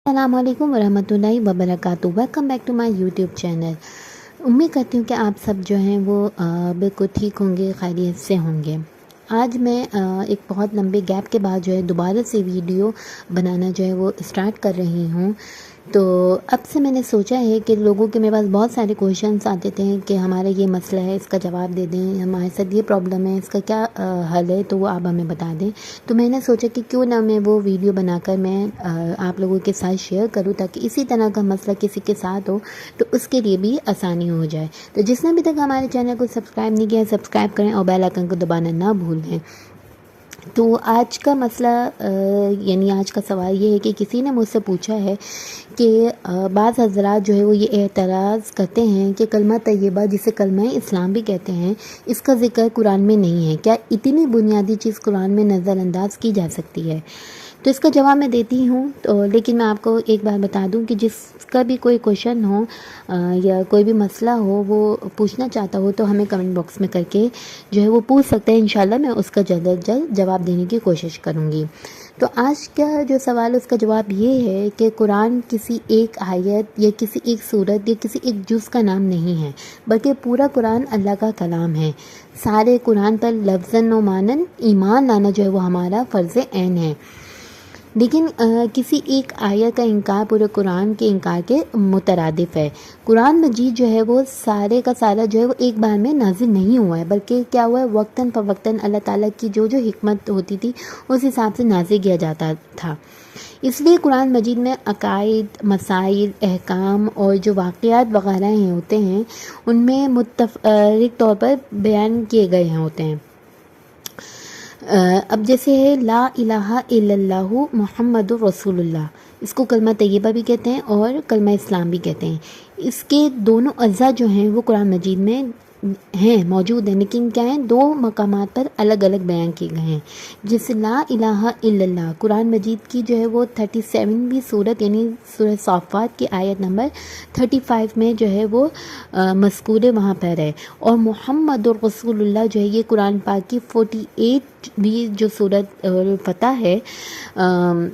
السلام علیکم ورحمۃ اللہ وبرکاتہ۔ Welcome back to my YouTube channel. امید کرتی ہوں کہ آپ سب جو ہیں وہ بالکل ٹھیک ہوں گے، خیریت سے ہوں گے۔ آج میں ایک بہت لمبے گیپ کے بعد جو ہے دوبارہ سے ویڈیو بنانا جو ہے وہ اسٹارٹ کر رہی ہوں۔ تو اب سے میں نے سوچا ہے کہ لوگوں کے میرے پاس بہت سارے کویشچنس آتے تھے کہ ہمارا یہ مسئلہ ہے، اس کا جواب دے دیں، ہمارے ساتھ یہ پرابلم ہے، اس کا کیا حل ہے، تو وہ آپ ہمیں بتا دیں۔ تو میں نے سوچا کہ کیوں نہ میں وہ ویڈیو بنا کر میں آپ لوگوں کے ساتھ شیئر کروں، تاکہ اسی طرح کا مسئلہ کسی کے ساتھ ہو تو اس کے لیے بھی آسانی ہو جائے۔ تو جس نے ابھی تک ہمارے چینل کو سبسکرائب نہیں کیا ہے، سبسکرائب کریں اور بیل آئکن کو دبانا نہ بھولیں۔ تو آج کا مسئلہ یعنی آج کا سوال یہ ہے کہ کسی نے مجھ سے پوچھا ہے کہ بعض حضرات جو ہے وہ یہ اعتراض کرتے ہیں کہ کلمہ طیبہ، جسے کلمہ اسلام بھی کہتے ہیں، اس کا ذکر قرآن میں نہیں ہے، کیا اتنی بنیادی چیز قرآن میں نظر انداز کی جا سکتی ہے؟ تو اس کا جواب میں دیتی ہوں، لیکن میں آپ کو ایک بات بتا دوں کہ جس کا بھی کوئی کویشچن ہو یا کوئی بھی مسئلہ ہو، وہ پوچھنا چاہتا ہو تو ہمیں کمنٹ باکس میں کر کے جو ہے وہ پوچھ سکتے ہیں۔ انشاءاللہ میں اس کا جلد از جلد جواب دینے کی کوشش کروں گی۔ تو آج کا جو سوال ہے اس کا جواب یہ ہے کہ قرآن کسی ایک آیت یا کسی ایک سورت یا کسی ایک جز کا نام نہیں ہے، بلکہ پورا قرآن اللہ کا کلام ہے۔ سارے قرآن پر لفظاً و معناً ایمان لانا جو ہے وہ ہمارا فرض عین ہے، لیکن کسی ایک آیت کا انکار پورے قرآن کے انکار کے مترادف ہے۔ قرآن مجید جو ہے وہ سارے کا سارا جو ہے وہ ایک بار میں نازل نہیں ہوا ہے، بلکہ کیا ہوا ہے، وقتاً فوقتاً اللہ تعالیٰ کی جو حکمت ہوتی تھی اس حساب سے نازل کیا جاتا تھا۔ اس لیے قرآن مجید میں عقائد، مسائل، احکام اور جو واقعات وغیرہ ہوتے ہیں ان میں متفرق طور پر بیان کیے گئے ہوتے ہیں۔ اب جیسے ہے لا الہ الا اللہ محمد رسول اللہ، اس کو کلمہ طیبہ بھی کہتے ہیں اور کلمہ اسلام بھی کہتے ہیں۔ اس کے دونوں اجزاء جو ہیں وہ قرآن مجید میں ہیں، موجود ہیں، لیکن کیا ہیں، دو مقامات پر الگ الگ بیان کیے گئے ہیں۔ جیسے لا الہ الا اللہ قرآن مجید کی جو ہے وہ 37ویں سورت یعنی سورہ صافات کی آیت نمبر 35 میں جو ہے وہ مذکور وہاں پر ہے، اور محمد رسول اللہ جو ہے یہ قرآن پاک کی 48 جو سورت فتح ہے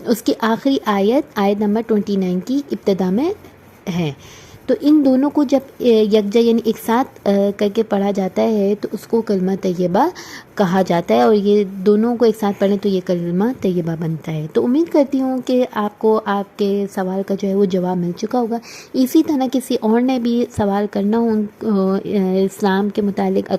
اس کی آخری آیت نمبر 29 کی ابتدا میں ہے۔ تو ان دونوں کو جب یکجا یعنی ایک ساتھ کر کے پڑھا جاتا ہے تو اس کو کلمہ طیبہ کہا جاتا ہے، اور یہ دونوں کو ایک ساتھ پڑھیں تو یہ کلمہ طیبہ بنتا ہے۔ تو امید کرتی ہوں کہ آپ کو آپ کے سوال کا جو ہے وہ جواب مل چکا ہوگا۔ اسی طرح کسی اور نے بھی سوال کرنا ہو اسلام کے متعلق